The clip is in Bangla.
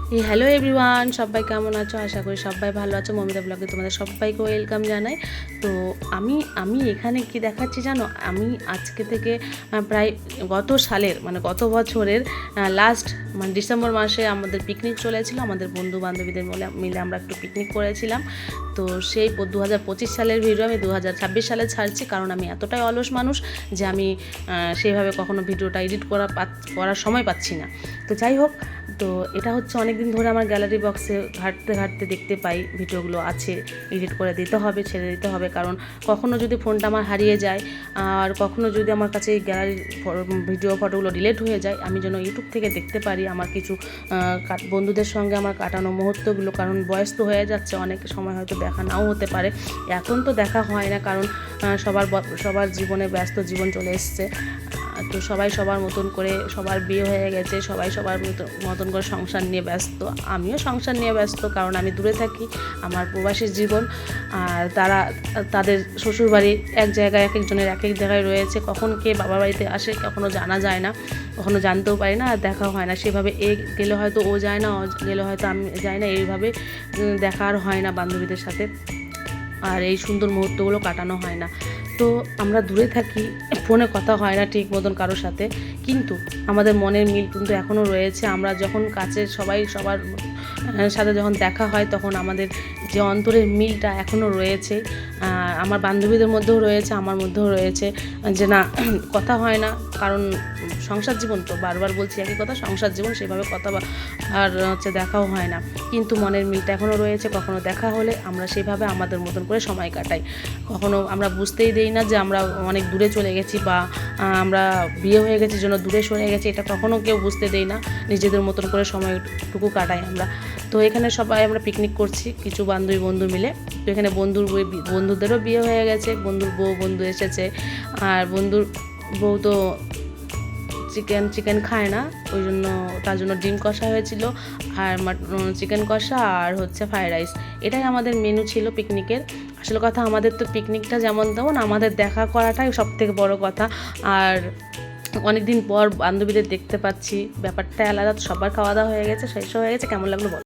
হ্যালো এভরিওয়ান, সবাই কেমন আছো? আশা করি সবাই ভালো আছো। মমিতা ব্লগে তোমাদের সবাইকে ওয়েলকাম জানাই। তো আমি এখানে কি দেখাচ্ছি জানো? আমি আজকে থেকে প্রায় গত বছরের লাস্ট ডিসেম্বর মাসে আমাদের পিকনিক চলেছিল। আমাদের বন্ধু বান্ধবীদের মিলে আমরা একটু পিকনিক করেছিলাম। তো সেই 2025 সালের ভিডিও আমি 2026 সালে ছাড়ছি, কারণ আমি এতটাই অলস মানুষ যে আমি সেইভাবে কখনো ভিডিওটা এডিট করার সময় পাচ্ছি না। তো যাই হোক, তো এটা হচ্ছে অনেক দিন ধরে আমার গ্যালারি বক্সে ঘাঁটতে দেখতে পাই ভিডিওগুলো আছে, এডিট করে দিতে হবে, ছেড়ে দিতে হবে। কারণ কখনো যদি ফোনটা আমার হারিয়ে যায় আর কখনো যদি আমার কাছে এই গ্যালারির ভিডিও ফটোগুলো ডিলিট হয়ে যায়, আমি যেন ইউটিউব থেকে দেখতে পারি আমার কিছু বন্ধুদের সঙ্গে আমার কাটানো মুহূর্তগুলো। কারণ বয়স তো হয়ে যাচ্ছে, অনেক সময় হয়তো দেখা নাও হতে পারে। এখন তো দেখা হয় না, কারণ সবার জীবনে ব্যস্ত জীবন চলে এসছে। তো সবাই সবার মতন করে, সবার বিয়ে হয়ে গেছে, সবাই সবার মতন করে সংসার নিয়ে ব্যস্ত। আমিও সংসার নিয়ে ব্যস্ত, কারণ আমি দূরে থাকি, আমার প্রবাসীর জীবন। আর তাদের শ্বশুরবাড়ি এক জায়গায়, এক একজনের এক এক জায়গায় রয়েছে। কখন কে বাবার বাড়িতে আসে কখনো জানা যায় না, কখনো জানতেও পারি না, আর দেখা হয় না সেভাবে। গেলে হয়তো ও যায় না, ও গেলে হয়তো আমি যাই না, এইভাবে দেখা আর হয় না বান্ধবীদের সাথে, আর এই সুন্দর মুহূর্তগুলো কাটানো হয় না। তো আমরা দূরে থাকি, ফোনে কথা হয় না ঠিক মতন কারোর সাথে, কিন্তু আমাদের মনের মিল কিন্তু এখনও রয়েছে। আমরা যখন কাছে সবার সাথে যখন দেখা হয়, তখন আমাদের যে অন্তরের মিলটা এখনও রয়েছে। আমার বান্ধবীদের মধ্যেও রয়েছে, আমার মধ্যেও রয়েছে, যে না কথা হয় না, কারণ সংসার জীবন, তো বারবার বলছি একই কথা, সংসার জীবন, সেভাবে কথা আর দেখাও হয় না, কিন্তু মনের মিলটা এখনও রয়েছে। কখনো দেখা হলে আমরা সেভাবে আমাদের মতন করে সময় কাটাই। কখনো আমরা বুঝতেই দেই না যে আমরা অনেক দূরে চলে গেছি, বা আমরা বিয়ে হয়ে গেছি জন্য দূরে সরে গেছি, এটা কখনো কেউ বুঝতে দেই না। নিজেদের মতন করে সময়টুকু কাটাই আমরা। তো এখানে সবাই আমরা পিকনিক করছি, কিছু বন্ধু মিলে। তো এখানে বন্ধুদেরও বিয়ে হয়ে গেছে, বন্ধুর বন্ধু এসেছে, আর বন্ধুর বউ তো চিকেন খায় না, তার জন্য ডিম কষা হয়েছিল, আর চিকেন কষা, আর হচ্ছে ফ্রাইড রাইস। এটাই আমাদের মেনু ছিল পিকনিকের। আসলে কথা, আমাদের তো পিকনিকটা যেমন তেমন, আমাদের দেখা করাটাই সব থেকে বড় কথা। আর অনেক দিন পর বান্ধবীদের দেখতে পাচ্ছি, ব্যাপারটা আলাদা। সবার খাওয়া দাওয়া হয়ে গেছে, শেষ হয়ে গেছে। কেমন লাগলো বলো?